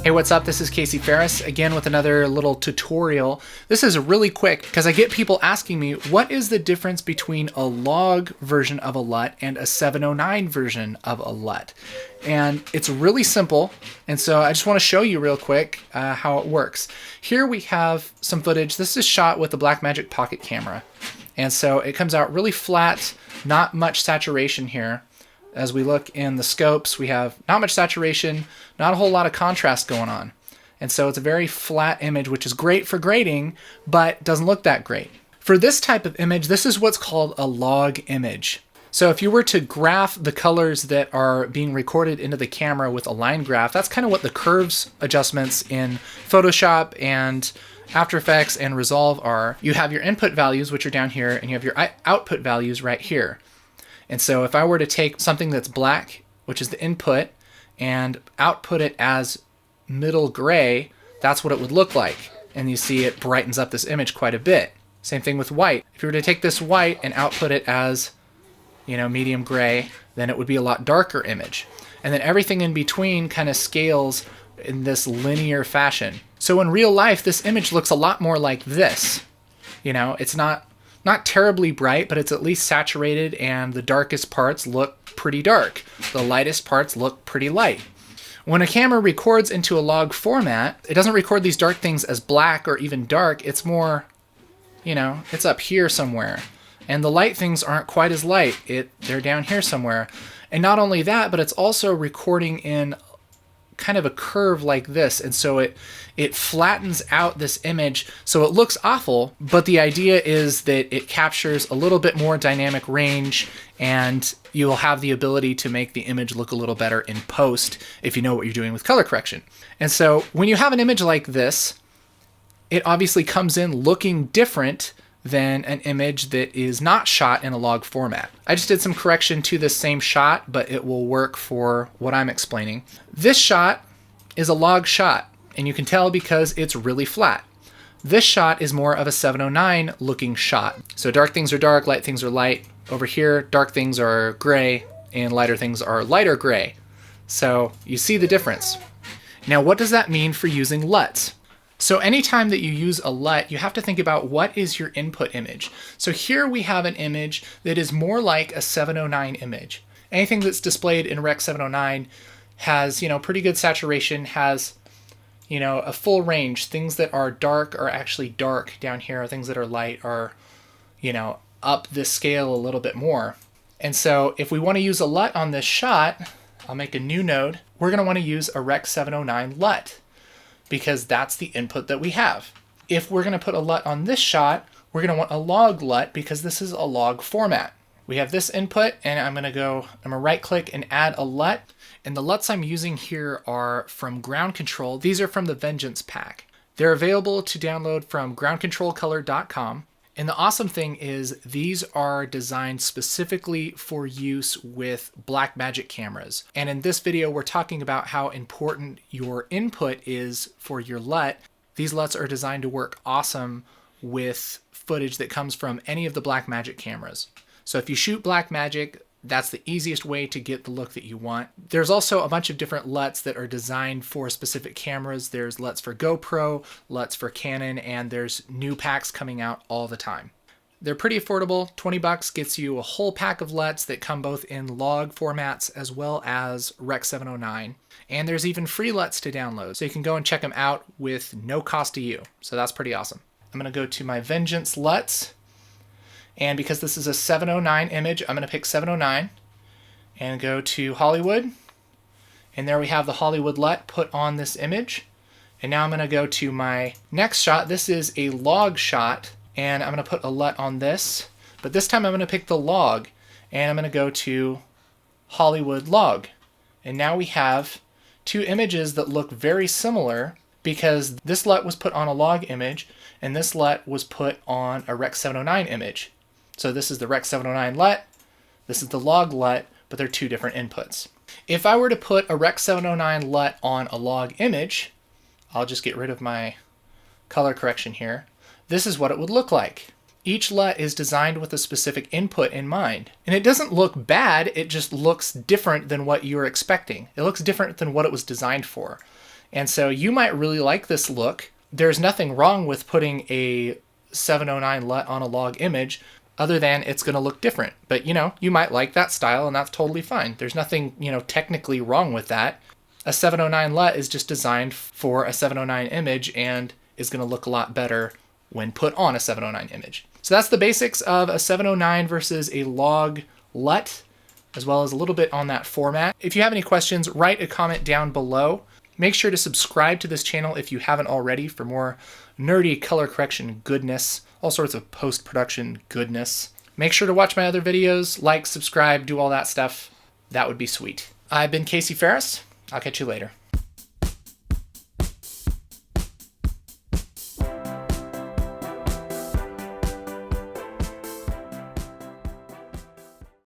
Hey, what's up? This is Casey Ferris again with another little tutorial. This is really quick because I get people asking me, what is the difference between a log version of a LUT and a 709 version of a LUT? And it's really simple. And so I just want to show you real quick how it works. Here we have some footage. This is shot with the Blackmagic Pocket camera. And so it comes out really flat, not much saturation here. As we look in the scopes, we have not much saturation, not a whole lot of contrast going on. And so it's a very flat image, which is great for grading, but doesn't look that great. For this type of image, this is what's called a log image. So if you were to graph the colors that are being recorded into the camera with a line graph, that's kind of what the curves adjustments in Photoshop and After Effects and Resolve are. You have your input values, which are down here, and you have your output values right here. And so if I were to take something that's black, which is the input, and output it as middle gray, that's what it would look like. And you see it brightens up this image quite a bit. Same thing with white. If you were to take this white and output it as, medium gray, then it would be a lot darker image. And then everything in between kind of scales in this linear fashion. So in real life, this image looks a lot more like this. It's not terribly bright, but it's at least saturated, and the darkest parts look pretty dark. The lightest parts look pretty light. When a camera records into a log format, it doesn't record these dark things as black or even dark. It's more, it's up here somewhere. And the light things aren't quite as light. They're down here somewhere. And not only that, but it's also recording in kind of a curve like this, and so it flattens out this image so it looks awful, but the idea is that it captures a little bit more dynamic range, and you'll have the ability to make the image look a little better in post if you know what you're doing with color correction. And so when you have an image like this, it obviously comes in looking different than an image that is not shot in a log format. I just did some correction to this same shot, but it will work for what I'm explaining. This shot is a log shot, and you can tell because it's really flat. This shot is more of a 709 looking shot. So dark things are dark, light things are light. Over here, dark things are gray, and lighter things are lighter gray. So you see the difference. Now, what does that mean for using LUTs? So anytime that you use a LUT, you have to think about what is your input image. So here we have an image that is more like a 709 image. Anything that's displayed in Rec 709 has, pretty good saturation, has, a full range. Things that are dark are actually dark down here. Things that are light are, up this scale a little bit more. And so if we want to use a LUT on this shot, I'll make a new node. We're going to want to use a Rec 709 LUT, because that's the input that we have. If we're going to put a LUT on this shot, we're going to want a log LUT because this is a log format. We have this input, and I'm going to right click and add a LUT. And the LUTs I'm using here are from Ground Control. These are from the Vengeance pack. They're available to download from groundcontrolcolor.com. And the awesome thing is these are designed specifically for use with Blackmagic cameras. And in this video, we're talking about how important your input is for your LUT. These LUTs are designed to work awesome with footage that comes from any of the Blackmagic cameras. So if you shoot Blackmagic, that's the easiest way to get the look that you want. There's also a bunch of different LUTs that are designed for specific cameras. There's LUTs for GoPro, LUTs for Canon, and there's new packs coming out all the time. They're pretty affordable. 20 bucks gets you a whole pack of LUTs that come both in log formats as well as Rec 709. And there's even free LUTs to download, so you can go and check them out with no cost to you. So that's pretty awesome. I'm going to go to my Vengeance LUTs. And because this is a 709 image, I'm going to pick 709 and go to Hollywood. And there we have the Hollywood LUT put on this image. And now I'm going to go to my next shot. This is a log shot, and I'm going to put a LUT on this. But this time I'm going to pick the log, and I'm going to go to Hollywood log. And now we have two images that look very similar because this LUT was put on a log image, and this LUT was put on a Rec 709 image. So this is the Rec 709 LUT, this is the log LUT, but they're two different inputs. If I were to put a Rec 709 LUT on a log image, I'll just get rid of my color correction here, this is what it would look like. Each LUT is designed with a specific input in mind. And it doesn't look bad, it just looks different than what you're expecting. It looks different than what it was designed for. And so you might really like this look. There's nothing wrong with putting a 709 LUT on a log image other than it's going to look different. But, you might like that style, and that's totally fine. There's nothing, technically wrong with that. A 709 LUT is just designed for a 709 image and is going to look a lot better when put on a 709 image. So that's the basics of a 709 versus a log LUT, as well as a little bit on that format. If you have any questions, write a comment down below. Make sure to subscribe to this channel if you haven't already for more nerdy color correction goodness, all sorts of post-production goodness. Make sure to watch my other videos, like, subscribe, do all that stuff. That would be sweet. I've been Casey Ferris. I'll catch you later.